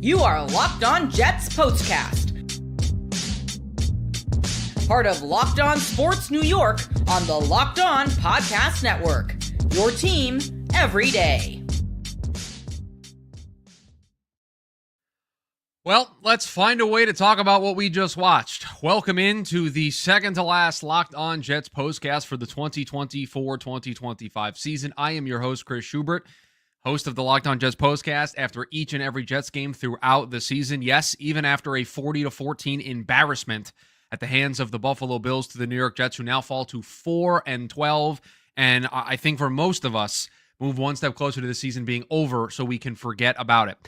You are Locked On Jets POSTCAST. Part of Locked On Sports New York on the Locked On Podcast Network. Your team every day. Well, let's find a way to talk about what we just watched. Welcome into the second to last Locked On Jets POSTCAST for the 2024-2025 season. I am your host, Chris Schubert, host of the Locked On Jets POSTCAST after each and every Jets game throughout the season. Yes, even after a 40-14 embarrassment at the hands of the Buffalo Bills to the New York Jets, who now fall to 4-12. And I think for most of us, move one step closer to the season being over so we can forget about it.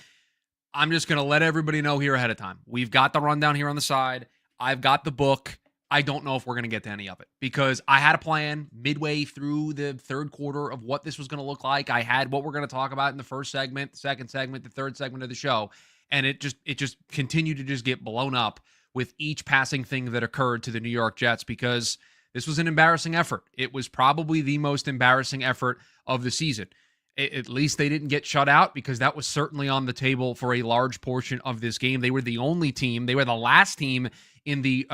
I'm just going to let everybody know here ahead of time. We've got the rundown here on the side. I've got the book. I don't know if we're going to get to any of it because I had a plan midway through the third quarter of what this was going to look like. I had what we're going to talk about in the first segment, the second segment, the third segment of the show. And it just continued to just get blown up with each passing thing that occurred to the New York Jets because this was an embarrassing effort. It was probably the most embarrassing effort of the season. At least they didn't get shut out because that was certainly on the table for a large portion of this game. They were the only team, they were the last team in the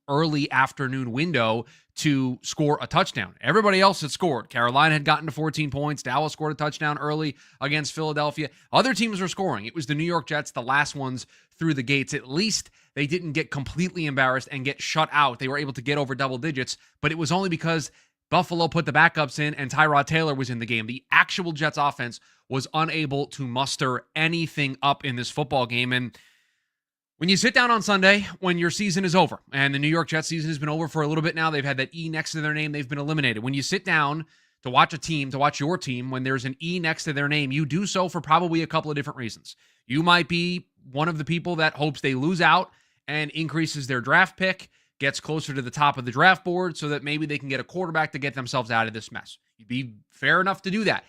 early afternoon window to score a touchdown. Everybody else had scored. Carolina had gotten to 14 points. Dallas scored a touchdown early against Philadelphia. Other teams were scoring. It was the New York Jets, the last ones through the gates. At least they didn't get completely embarrassed and get shut out. They were able to get over double digits, but it was only because Buffalo put the backups in and Tyrod Taylor was in the game. The actual Jets offense was unable to muster anything up in this football game. And when you sit down on Sunday, when your season is over, and the New York Jets season has been over for a little bit now, they've had that E next to their name, they've been eliminated. When you sit down to watch a team, to watch your team, when there's an E next to their name, you do so for probably a couple of different reasons. You might be one of the people that hopes they lose out and increases their draft pick, gets closer to the top of the draft board so that maybe they can get a quarterback to get themselves out of this mess. You'd be fair enough to do that.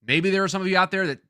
Maybe there are some of you out there that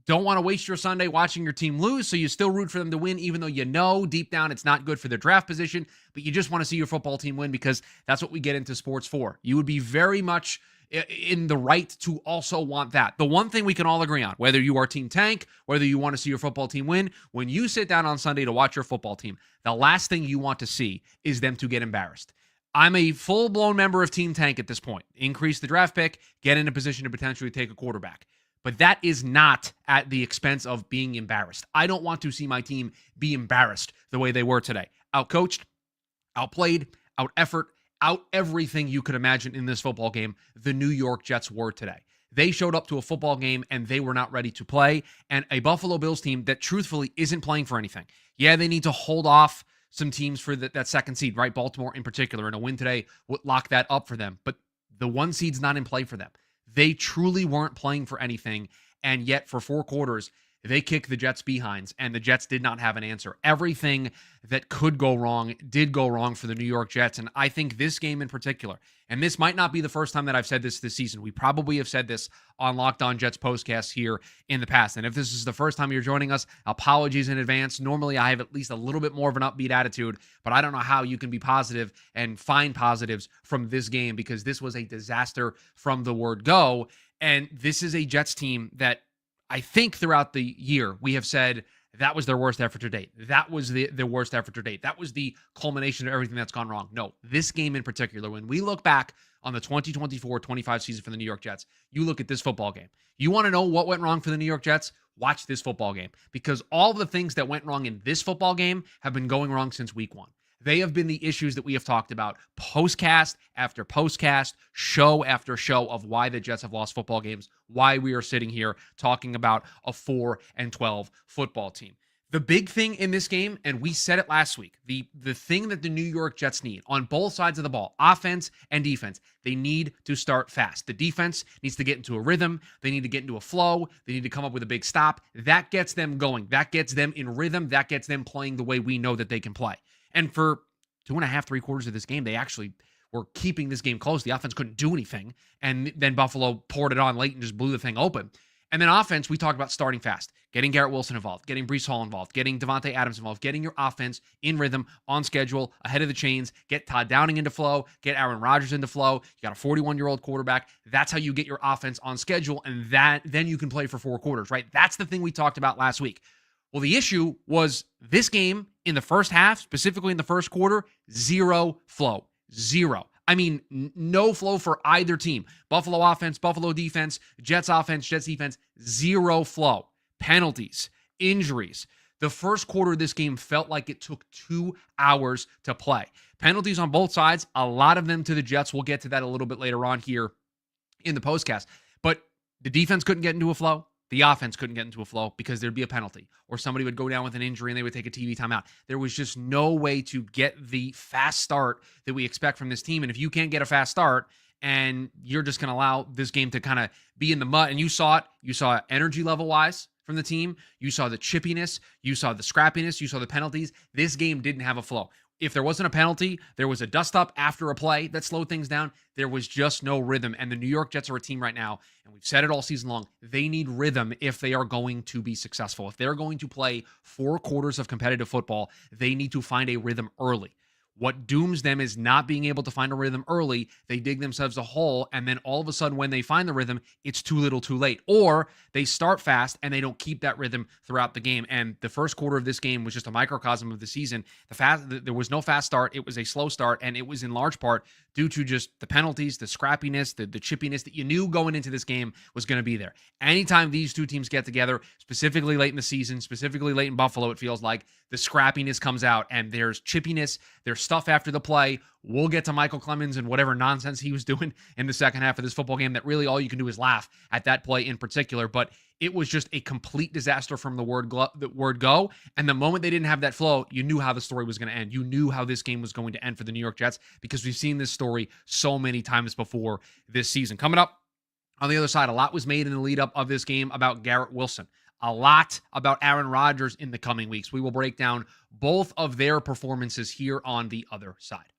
don't want to waste your Sunday watching your team lose, so you still root for them to win, even though you know deep down it's not good for their draft position, but you just want to see your football team win because that's what we get into sports for. You would be very much in the right to also want that. The one thing we can all agree on, whether you are Team Tank, whether you want to see your football team win, when you sit down on Sunday to watch your football team, the last thing you want to see is them to get embarrassed. I'm a full-blown member of Team Tank at this point. Increase the draft pick, get in a position to potentially take a quarterback. But that is not at the expense of being embarrassed. I don't want to see my team be embarrassed the way they were today. Outcoached, outplayed, out-effort, out everything you could imagine in this football game, the New York Jets were today. They showed up to a football game and they were not ready to play. And a Buffalo Bills team that truthfully isn't playing for anything. Yeah, they need to hold off some teams for that second seed, right? Baltimore in particular, and a win today would lock that up for them. But the one seed's not in play for them. They truly weren't playing for anything, and yet for 4 quarters, they kicked the Jets' behinds, and the Jets did not have an answer. Everything that could go wrong did go wrong for the New York Jets, and I think this game in particular, and this might not be the first time that I've said this season. We probably have said this on Locked On Jets POSTCAST here in the past, and if this is the first time you're joining us, apologies in advance. Normally, I have at least a little bit more of an upbeat attitude, but I don't know how you can be positive and find positives from this game because this was a disaster from the word go, and this is a Jets team that I think throughout the year, we have said that was their worst effort to date. That was the worst effort to date. That was the culmination of everything that's gone wrong. No, this game in particular, when we look back on the 2024-25 season for the New York Jets, you look at this football game. You want to know what went wrong for the New York Jets? Watch this football game because all the things that went wrong in this football game have been going wrong since week 1. They have been the issues that we have talked about postcast after postcast, show after show of why the Jets have lost football games, why we are sitting here talking about a 4-12 football team. The big thing in this game, and we said it last week, the thing that the New York Jets need on both sides of the ball, offense and defense, they need to start fast. The defense needs to get into a rhythm. They need to get into a flow. They need to come up with a big stop. That gets them going. That gets them in rhythm. That gets them playing the way we know that they can play. And for 2.5, 3 quarters of this game, they actually were keeping this game close. The offense couldn't do anything. And then Buffalo poured it on late and just blew the thing open. And then offense, we talked about starting fast, getting Garrett Wilson involved, getting Breece Hall involved, getting Devontae Adams involved, getting your offense in rhythm, on schedule, ahead of the chains, get Todd Downing into flow, get Aaron Rodgers into flow. You got a 41-year-old quarterback. That's how you get your offense on schedule, and then you can play for 4 quarters, right? That's the thing we talked about last week. Well, the issue was this game in the first half, specifically in the first quarter, zero flow. Zero. I mean, no flow for either team. Buffalo offense, Buffalo defense, Jets offense, Jets defense, zero flow. Penalties, injuries. The first quarter of this game felt like it took 2 hours to play. Penalties on both sides, a lot of them to the Jets. We'll get to that a little bit later on here in the postcast. But the defense couldn't get into a flow. The offense couldn't get into a flow because there'd be a penalty or somebody would go down with an injury and they would take a TV timeout. There was just no way to get the fast start that we expect from this team. And if you can't get a fast start and you're just going to allow this game to kind of be in the mud, and you saw it energy level wise from the team. You saw the chippiness. You saw the scrappiness. You saw the penalties. This game didn't have a flow. If there wasn't a penalty, there was a dust-up after a play that slowed things down. There was just no rhythm. And the New York Jets are a team right now, and we've said it all season long, they need rhythm if they are going to be successful. If they're going to play 4 quarters of competitive football, they need to find a rhythm early. What dooms them is not being able to find a rhythm early. They dig themselves a hole, and then all of a sudden when they find the rhythm, it's too little too late. Or they start fast and they don't keep that rhythm throughout the game. And the first quarter of this game was just a microcosm of the season. There was no fast start. It was a slow start, and it was in large part due to just the penalties, the scrappiness, the chippiness that you knew going into this game was going to be there. Anytime these two teams get together, specifically late in the season, specifically late in Buffalo, it feels like the scrappiness comes out and there's chippiness, there's stuff after the play. We'll get to Michael Clemens and whatever nonsense he was doing in the second half of this football game that really all you can do is laugh at that play in particular. But it was just a complete disaster from the word go. And the moment they didn't have that flow, you knew how the story was going to end. You knew how this game was going to end for the New York Jets because we've seen this story so many times before this season. Coming up on the other side, a lot was made in the lead up of this game about Garrett Wilson. A lot about Aaron Rodgers in the coming weeks. We will break down both of their performances here on the other side.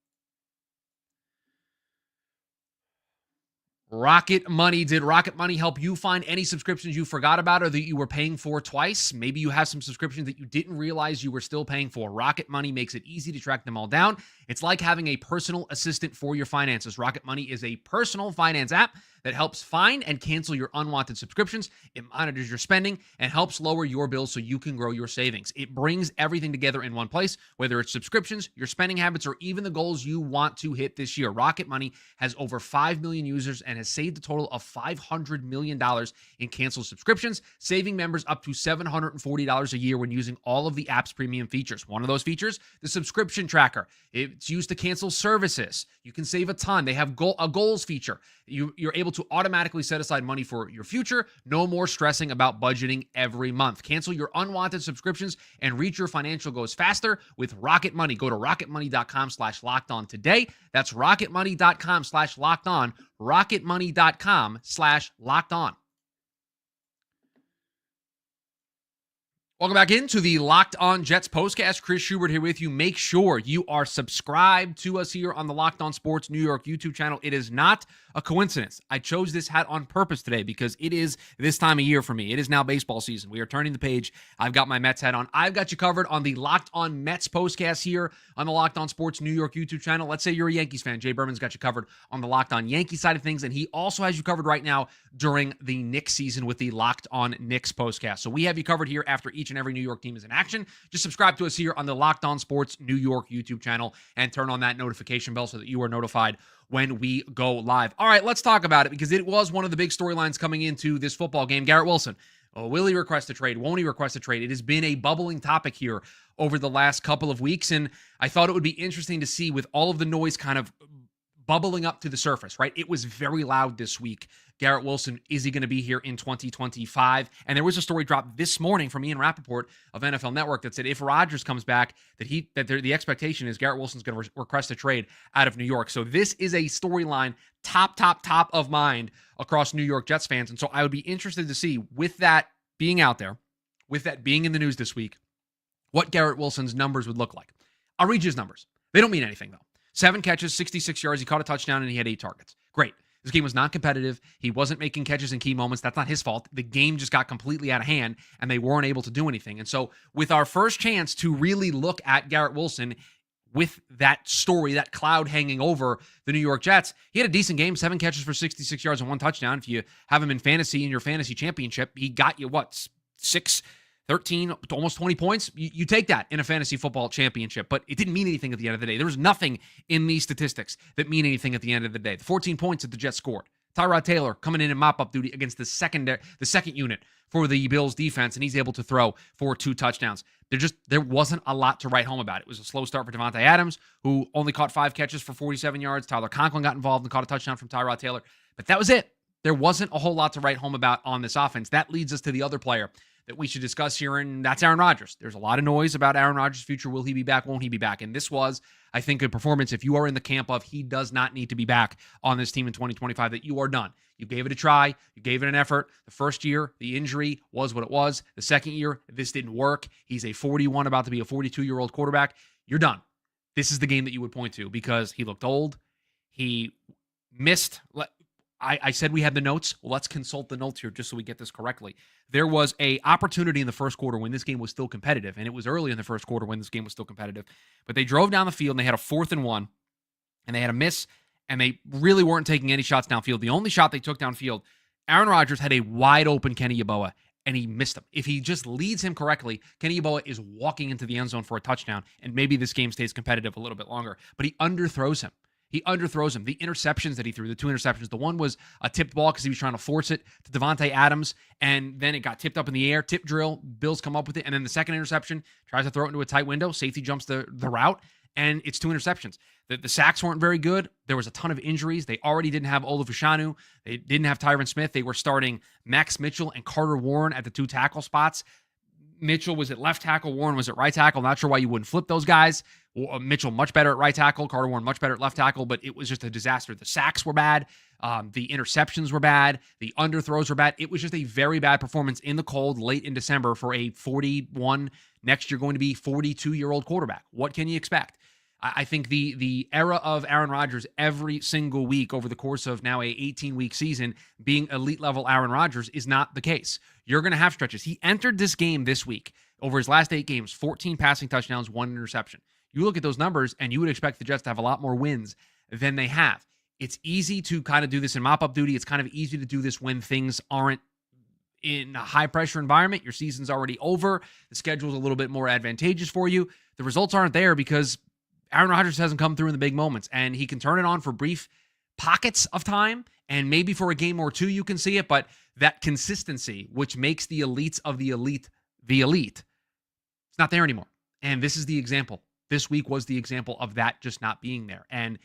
Rocket Money. Did Rocket Money help you find any subscriptions you forgot about or that you were paying for twice? Maybe you have some subscriptions that you didn't realize you were still paying for. Rocket Money makes it easy to track them all down. It's like having a personal assistant for your finances. Rocket Money is a personal finance app that helps find and cancel your unwanted subscriptions. It monitors your spending and helps lower your bills so you can grow your savings. It brings everything together in one place, whether it's subscriptions, your spending habits, or even the goals you want to hit this year. Rocket Money has over 5 million users and has saved a total of $500 million in canceled subscriptions, saving members up to $740 a year when using all of the app's premium features. One of those features, the subscription tracker. It's used to cancel services. You can save a ton. They have a goals feature. You're able to automatically set aside money for your future. No more stressing about budgeting every month. Cancel your unwanted subscriptions and reach your financial goals faster with Rocket Money. Go to rocketmoney.com/lockedon today. That's rocketmoney.com/lockedon. rocketmoney.com/lockedon. Welcome back into the Locked On Jets postcast. Chris Schubert here with you. Make sure you are subscribed to us here on the Locked On Sports New York YouTube channel. It is not a coincidence. I chose this hat on purpose today because it is this time of year for me. It is now baseball season. We are turning the page. I've got my Mets hat on. I've got you covered on the Locked On Mets postcast here on the Locked On Sports New York YouTube channel. Let's say you're a Yankees fan. Jay Berman's got you covered on the Locked On Yankee side of things, and he also has you covered right now during the Knicks season with the Locked On Knicks postcast. So we have you covered here after each and every New York team is in action. Just subscribe to us here on the Locked On Sports New York YouTube channel and turn on that notification bell so that you are notified when we go live. All right, let's talk about it because it was one of the big storylines coming into this football game. Garrett Wilson. Will he request a trade? Won't he request a trade? It has been a bubbling topic here over the last couple of weeks, and I thought it would be interesting to see with all of the noise kind of bubbling up to the surface, right? It was very loud this week. Garrett Wilson, is he going to be here in 2025? And there was a story dropped this morning from Ian Rappaport of NFL Network that said if Rodgers comes back, the expectation is Garrett Wilson's going to request a trade out of New York. So this is a storyline top of mind across New York Jets fans. And so I would be interested to see, with that being out there, with that being in the news this week, what Garrett Wilson's numbers would look like. I'll read you his numbers. They don't mean anything, though. 7 catches, 66 yards. He caught a touchdown, and he had 8 targets. Great. This game was not competitive. He wasn't making catches in key moments. That's not his fault. The game just got completely out of hand, and they weren't able to do anything. And so with our first chance to really look at Garrett Wilson with that story, that cloud hanging over the New York Jets, he had a decent game, 7 catches for 66 yards and 1 touchdown. If you have him in fantasy in your fantasy championship, he got you, 6 13 to almost 20 points, you take that in a fantasy football championship, but it didn't mean anything at the end of the day. There was nothing in these statistics that mean anything at the end of the day. The 14 points that the Jets scored. Tyrod Taylor coming in mop-up duty against the second unit for the Bills defense, and he's able to throw for 2 touchdowns. There wasn't a lot to write home about. It was a slow start for Davante Adams, who only caught 5 catches for 47 yards. Tyler Conklin got involved and caught a touchdown from Tyrod Taylor, but that was it. There wasn't a whole lot to write home about on this offense. That leads us to the other player that we should discuss here, and that's Aaron Rodgers. There's a lot of noise about Aaron Rodgers' future. Will he be back? Won't he be back? And this was, I think, a performance, if you are in the camp of he does not need to be back on this team in 2025, that you are done. You gave it a try. You gave it an effort. The first year, the injury was what it was. The second year, this didn't work. He's a 41, about to be a 42-year-old quarterback. You're done. This is the game that you would point to because he looked old. He missed. I said we had the notes. Well, let's consult the notes here just so we get this correctly. There was a opportunity in the first quarter when this game was still competitive, and it was early in the first quarter when this game was still competitive. But they drove down the field, and they had a 4th and 1, and they had a miss, and they really weren't taking any shots downfield. The only shot they took downfield, Aaron Rodgers had a wide-open Kenny Yeboah, and he missed him. If he just leads him correctly, Kenny Yeboah is walking into the end zone for a touchdown, and maybe this game stays competitive a little bit longer. But he underthrows him. The interceptions that he threw, the 2 interceptions, the one was a tipped ball because he was trying to force it to Davante Adams, and then it got tipped up in the air, tip drill, Bills come up with it, and then the second interception tries to throw it into a tight window, safety jumps the route, and it's 2 interceptions. The sacks weren't very good. There was a ton of injuries. They already didn't have Olu Fashanu. They didn't have Tyron Smith. They were starting Max Mitchell and Carter Warren at the 2 tackle spots. Mitchell was at left tackle, Warren was at right tackle. Not sure why you wouldn't flip those guys. Mitchell much better at right tackle, Carter Warren much better at left tackle, but it was just a disaster. The sacks were bad. The interceptions were bad. The underthrows were bad. It was just a very bad performance in the cold late in December for a 41, next year going to be 42-year-old quarterback. What can you expect? I think the era of Aaron Rodgers every single week over the course of now a 18-week season being elite level Aaron Rodgers is not the case. You're going to have stretches. He entered this game this week over his last 8 games, 14 passing touchdowns, 1 interception. You look at those numbers and you would expect the Jets to have a lot more wins than they have. It's easy to kind of do this in mop-up duty. It's kind of easy to do this when things aren't in a high-pressure environment. Your season's already over. The schedule's a little bit more advantageous for you. The results aren't there because Aaron Rodgers hasn't come through in the big moments, and he can turn it on for brief pockets of time, and maybe for a game or 2 you can see it, but that consistency, which makes the elites of the elite, it's not there anymore. And this is the example. This week was the example of that just not being there. And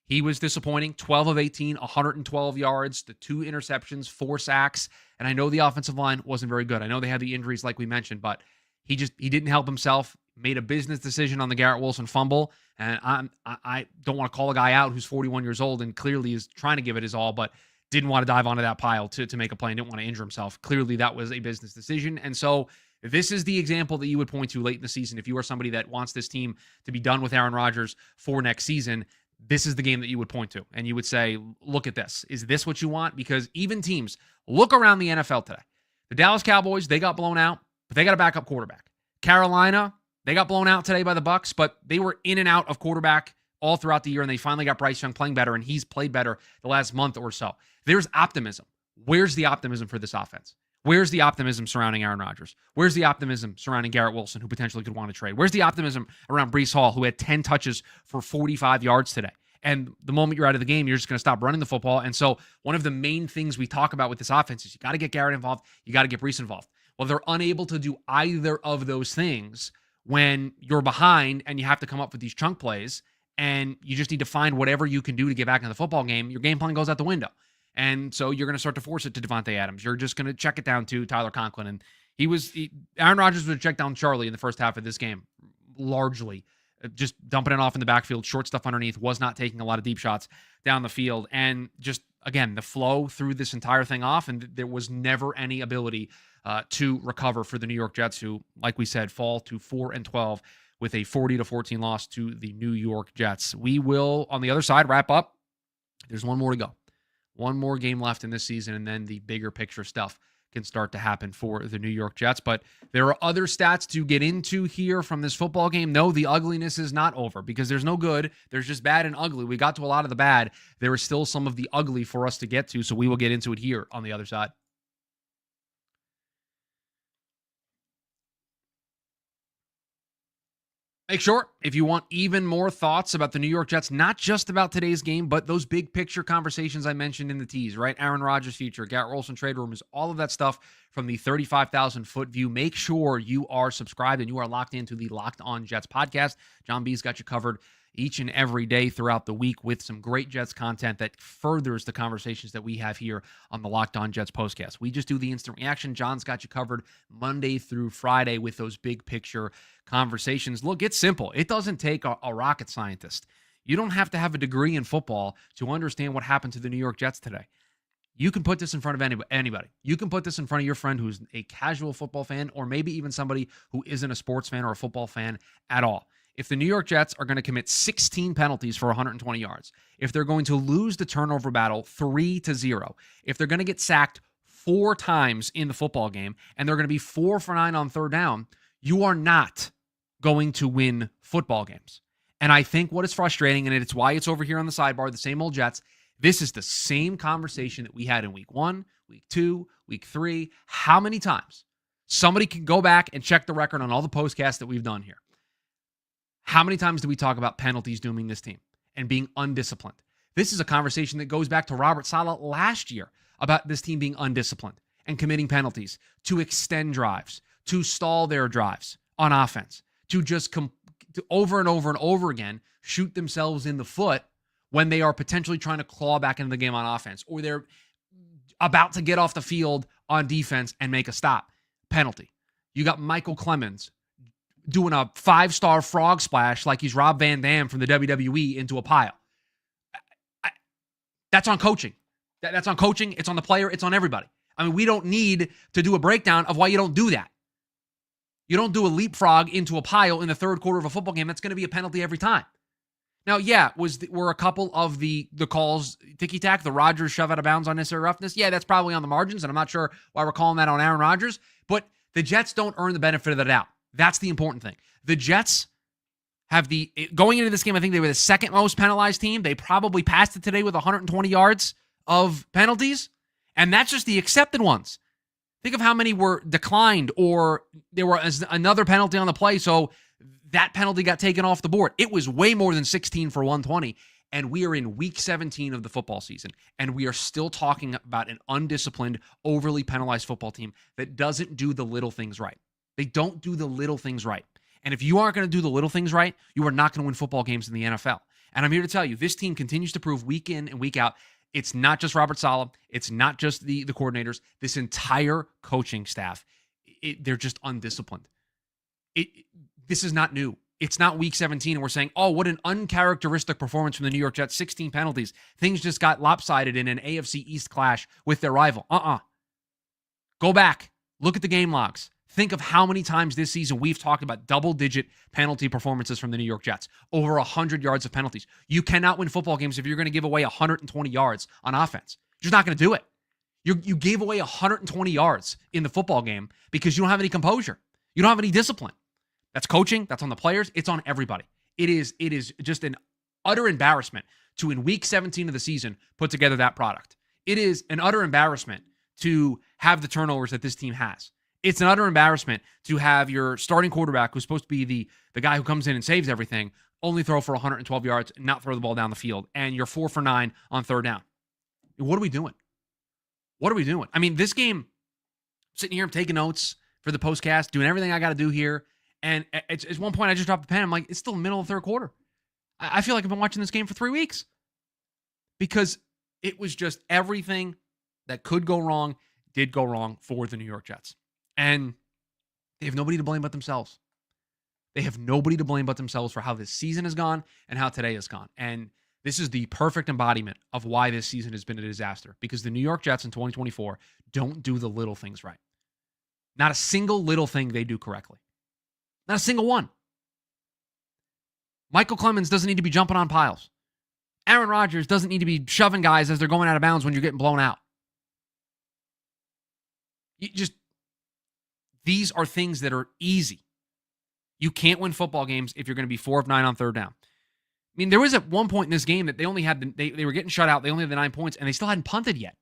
he was disappointing. 12 of 18, 112 yards, the 2 interceptions, 4 sacks. And I know the offensive line wasn't very good. I know they had the injuries like we mentioned, but he didn't help himself. Made a business decision on the Garrett Wilson fumble. And I don't want to call a guy out who's 41 years old and clearly is trying to give it his all, but didn't want to dive onto that pile to make a play and didn't want to injure himself. Clearly that was a business decision. And so this is the example that you would point to late in the season. If you are somebody that wants this team to be done with Aaron Rodgers for next season, this is the game that you would point to. And you would say, look at this. Is this what you want? Because even teams, look around the NFL today. The Dallas Cowboys, they got blown out, but they got a backup quarterback. Carolina, they got blown out today by the Bucks, but they were in and out of quarterback all throughout the year, and they finally got Bryce Young playing better, and he's played better the last month or so. There's optimism. Where's the optimism for this offense? Where's the optimism surrounding Aaron Rodgers? Where's the optimism surrounding Garrett Wilson, who potentially could want to trade? Where's the optimism around Breece Hall, who had 10 touches for 45 yards today? And the moment you're out of the game, you're just going to stop running the football. And so one of the main things we talk about with this offense is you got to get Garrett involved. You got to get Breece involved. Well, they're unable to do either of those things when you're behind and you have to come up with these chunk plays and you just need to find whatever you can do to get back in the football game. Your game plan goes out the window. And so you're going to start to force it to Davante Adams. You're just going to check it down to Tyler Conklin. And Aaron Rodgers would check down Charlie in the first half of this game, largely. Just dumping it off in the backfield, short stuff underneath, was not taking a lot of deep shots down the field. And just, again, the flow threw this entire thing off, and there was never any ability to recover for the New York Jets, who, like we said, fall to 4-12 with a 40-14 loss to the New York Jets. We will, on the other side, wrap up. There's one more to go. One more game left in this season, and then the bigger picture stuff can start to happen for the New York Jets. But there are other stats to get into here from this football game. No, the ugliness is not over because there's no good. There's just bad and ugly. We got to a lot of the bad. There is still some of the ugly for us to get to, so we will get into it here on the other side. Make sure, if you want even more thoughts about the New York Jets, not just about today's game, but those big picture conversations I mentioned in the tease, right? Aaron Rodgers future, Garrett Wilson trade rumors, all of that stuff from the 35,000-foot view. Make sure you are subscribed and you are locked into the Locked On Jets podcast. John B's got you covered each and every day throughout the week with some great Jets content that furthers the conversations that we have here on the Locked On Jets postcast. We just do the instant reaction. John's got you covered Monday through Friday with those big picture conversations. Look, it's simple. It doesn't take a rocket scientist. You don't have to have a degree in football to understand what happened to the New York Jets today. You can put this in front of anybody. You can put this in front of your friend who's a casual football fan, or maybe even somebody who isn't a sports fan or a football fan at all. If the New York Jets are going to commit 16 penalties for 120 yards, if they're going to lose the turnover battle 3-0, if they're going to get sacked 4 times in the football game, and they're going to be 4 for 9 on third down, you are not going to win football games. And I think what is frustrating, and it's why it's over here on the sidebar, the same old Jets, this is the same conversation that we had in week 1, week 2, week 3. How many times? Somebody can go back and check the record on all the postcasts that we've done here. How many times do we talk about penalties dooming this team and being undisciplined? This is a conversation that goes back to Robert Saleh last year about this team being undisciplined and committing penalties to extend drives, to stall their drives on offense, to just to over and over and over again shoot themselves in the foot when they are potentially trying to claw back into the game on offense, or they're about to get off the field on defense and make a stop. Penalty. You got Michael Clemens doing a 5-star frog splash like he's Rob Van Dam from the WWE into a pile. That's on coaching. That's on coaching. It's on the player. It's on everybody. I mean, we don't need to do a breakdown of why you don't do that. You don't do a leapfrog into a pile in the third quarter of a football game. That's going to be a penalty every time. Now, yeah, were a couple of the calls ticky-tack, the Rodgers shove out of bounds on unnecessary roughness? Yeah, that's probably on the margins, and I'm not sure why we're calling that on Aaron Rodgers, but the Jets don't earn the benefit of the doubt. That's the important thing. The Jets have going into this game, I think they were the second most penalized team. They probably passed it today with 120 yards of penalties, and that's just the accepted ones. Think of how many were declined, or there was another penalty on the play, so that penalty got taken off the board. It was way more than 16 for 120, and we are in week 17 of the football season, and we are still talking about an undisciplined, overly penalized football team that doesn't do the little things right. They don't do the little things right. And if you aren't going to do the little things right, you are not going to win football games in the NFL. And I'm here to tell you, this team continues to prove week in and week out, it's not just Robert Saleh. It's not just the coordinators. This entire coaching staff, they're just undisciplined. This is not new. It's not week 17 and we're saying, oh, what an uncharacteristic performance from the New York Jets, 16 penalties. Things just got lopsided in an AFC East clash with their rival. Go back. Look at the game logs. Think of how many times this season we've talked about double-digit penalty performances from the New York Jets. Over 100 yards of penalties. You cannot win football games if you're going to give away 120 yards on offense. You're just not going to do it. You gave away 120 yards in the football game because you don't have any composure. You don't have any discipline. That's coaching. That's on the players. It's on everybody. It is just an utter embarrassment to, in week 17 of the season, put together that product. It is an utter embarrassment to have the turnovers that this team has. It's an utter embarrassment to have your starting quarterback, who's supposed to be the guy who comes in and saves everything, only throw for 112 yards and not throw the ball down the field, and you're 4 for 9 on third down. What are we doing? What are we doing? I mean, this game, sitting here, I'm taking notes for the postcast, doing everything I got to do here, and at one point I just dropped the pen. I'm like, it's still the middle of the third quarter. I feel like I've been watching this game for 3 weeks because it was just everything that could go wrong did go wrong for the New York Jets. And they have nobody to blame but themselves. They have nobody to blame but themselves for how this season has gone and how today has gone. And this is the perfect embodiment of why this season has been a disaster, because the New York Jets in 2024 don't do the little things right. Not a single little thing they do correctly. Not a single one. Michael Clemens doesn't need to be jumping on piles. Aaron Rodgers doesn't need to be shoving guys as they're going out of bounds when you're getting blown out. These are things that are easy. You can't win football games if you're going to be 4 of 9 on third down. I mean, there was at one point in this game that they only had, they were getting shut out. They only had the 9 points, and they still hadn't punted yet.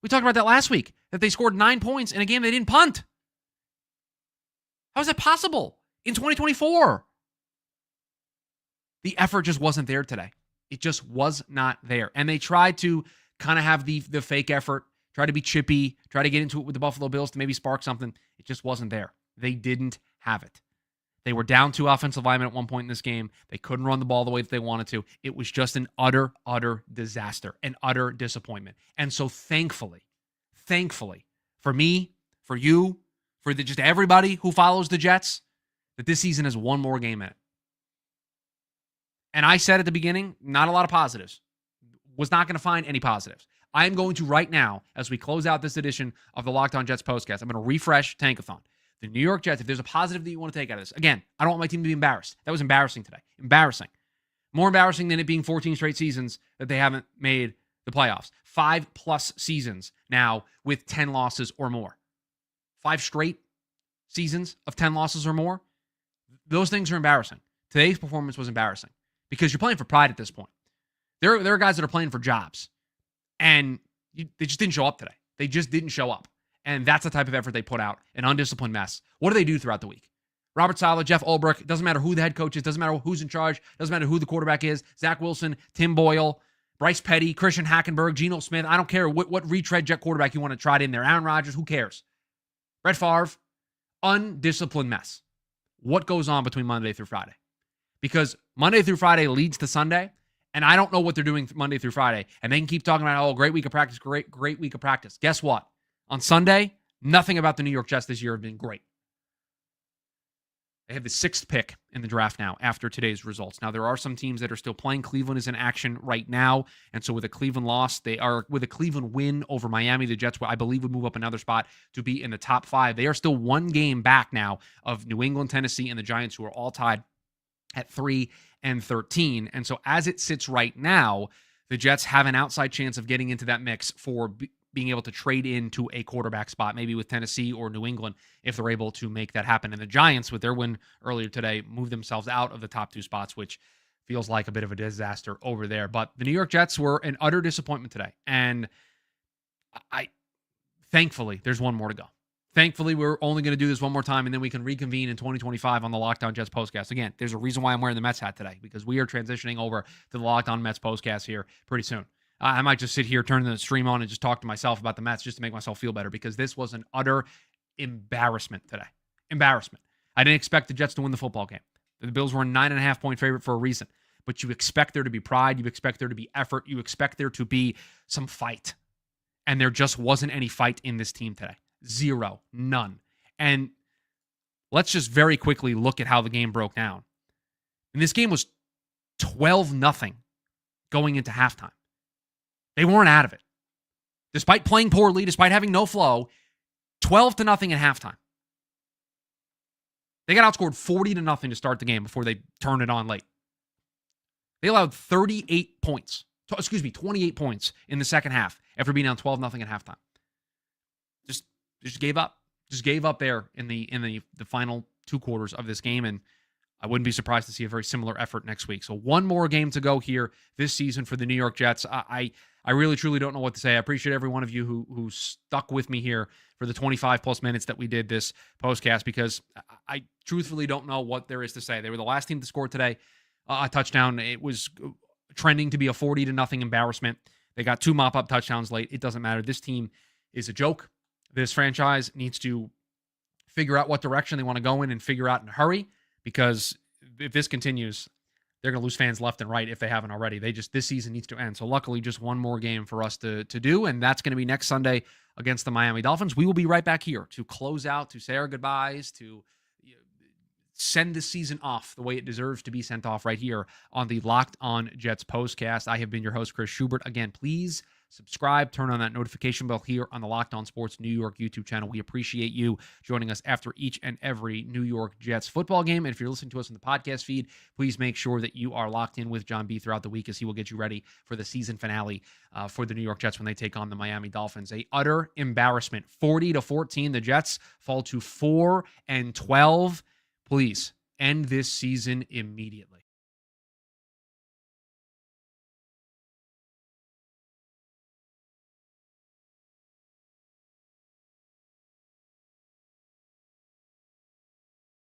We talked about that last week, that they scored 9 points in a game they didn't punt. How is that possible in 2024? The effort just wasn't there today. It just was not there. And they tried to kind of have the fake effort, try to be chippy, try to get into it with the Buffalo Bills to maybe spark something. It just wasn't there. They didn't have it. They were down 2 offensive linemen at one point in this game. They couldn't run the ball the way that they wanted to. It was just an utter disaster, an utter disappointment. And so thankfully, for me, for you, for just everybody who follows the Jets, that this season has one more game in it. And I said at the beginning, not a lot of positives. Was not going to find any positives. I am going to right now, as we close out this edition of the Locked On Jets postcast, I'm going to refresh Tankathon. The New York Jets, if there's a positive that you want to take out of this, again, I don't want my team to be embarrassed. That was embarrassing today. Embarrassing. More embarrassing than it being 14 straight seasons that they haven't made the playoffs. 5+ seasons now with 10 losses or more. 5 straight seasons of 10 losses or more. Those things are embarrassing. Today's performance was embarrassing because you're playing for pride at this point. There are guys that are playing for jobs, and they just didn't show up today. They just didn't show up. And that's the type of effort they put out, an undisciplined mess. What do they do throughout the week? Robert Saleh, Jeff Ulbrich, doesn't matter who the head coach is, doesn't matter who's in charge, doesn't matter who the quarterback is, Zach Wilson, Tim Boyle, Bryce Petty, Christian Hackenberg, Geno Smith, I don't care what retread Jet quarterback you want to trot in there, Aaron Rodgers, who cares? Brett Favre, undisciplined mess. What goes on between Monday through Friday? Because Monday through Friday leads to Sunday, and I don't know what they're doing Monday through Friday, and they can keep talking about, oh, great week of practice, great week of practice. Guess what? On Sunday, nothing about the New York Jets this year have been great. They have the 6th pick in the draft now after today's results. Now, there are some teams that are still playing. Cleveland is in action right now. And so with a Cleveland loss, with a Cleveland win over Miami, the Jets, I believe, would move up another spot to be in the top 5. They are still 1 game back now of New England, Tennessee, and the Giants, who are all tied at 3-13. And so as it sits right now, the Jets have an outside chance of getting into that mix for being able to trade into a quarterback spot, maybe with Tennessee or New England, if they're able to make that happen. And the Giants, with their win earlier today, moved themselves out of the top 2 spots, which feels like a bit of a disaster over there. But the New York Jets were an utter disappointment today. And thankfully, there's one more to go. Thankfully, we're only going to do this one more time, and then we can reconvene in 2025 on the Locked On Jets postcast. Again, there's a reason why I'm wearing the Mets hat today, because we are transitioning over to the Locked On Mets postcast here pretty soon. I might just sit here, turn the stream on, and just talk to myself about the Mets just to make myself feel better, because this was an utter embarrassment today. Embarrassment. I didn't expect the Jets to win the football game. The Bills were a 9.5-point favorite for a reason, but you expect there to be pride. You expect there to be effort. You expect there to be some fight, and there just wasn't any fight in this team today. Zero. None. And let's just very quickly look at how the game broke down. And this game was 12-0 going into halftime. They weren't out of it. Despite playing poorly, despite having no flow, 12-0 at halftime. They got outscored 40-0 to start the game before they turned it on late. They allowed 28 points. 28 points in the second half after being down 12-0 at halftime. Just gave up. Just gave up there in the final 2 quarters of this game, and I wouldn't be surprised to see a very similar effort next week. So one more game to go here this season for the New York Jets. I really, truly don't know what to say. I appreciate every one of you who stuck with me here for the 25-plus minutes that we did this postcast, because I truthfully don't know what there is to say. They were the last team to score today, a touchdown. It was trending to be a 40-0 embarrassment. They got 2 mop-up touchdowns late. It doesn't matter. This team is a joke. This franchise needs to figure out what direction they want to go in and figure out in a hurry, because if this continues, they're going to lose fans left and right if they haven't already. This season needs to end. So luckily, just one more game for us to do, and that's going to be next Sunday against the Miami Dolphins. We will be right back here to close out, to say our goodbyes, to send this season off the way it deserves to be sent off right here on the Locked On Jets postcast. I have been your host, Chris Schubert. Again, please subscribe, turn on that notification bell here on the Locked On Sports New York YouTube channel. We appreciate you joining us after each and every New York Jets football game. And if you're listening to us on the podcast feed, please make sure that you are locked in with John B throughout the week, as he will get you ready for the season finale for the New York Jets when they take on the Miami Dolphins. A utter embarrassment. 40-14. The Jets fall to 4-12. Please end this season immediately.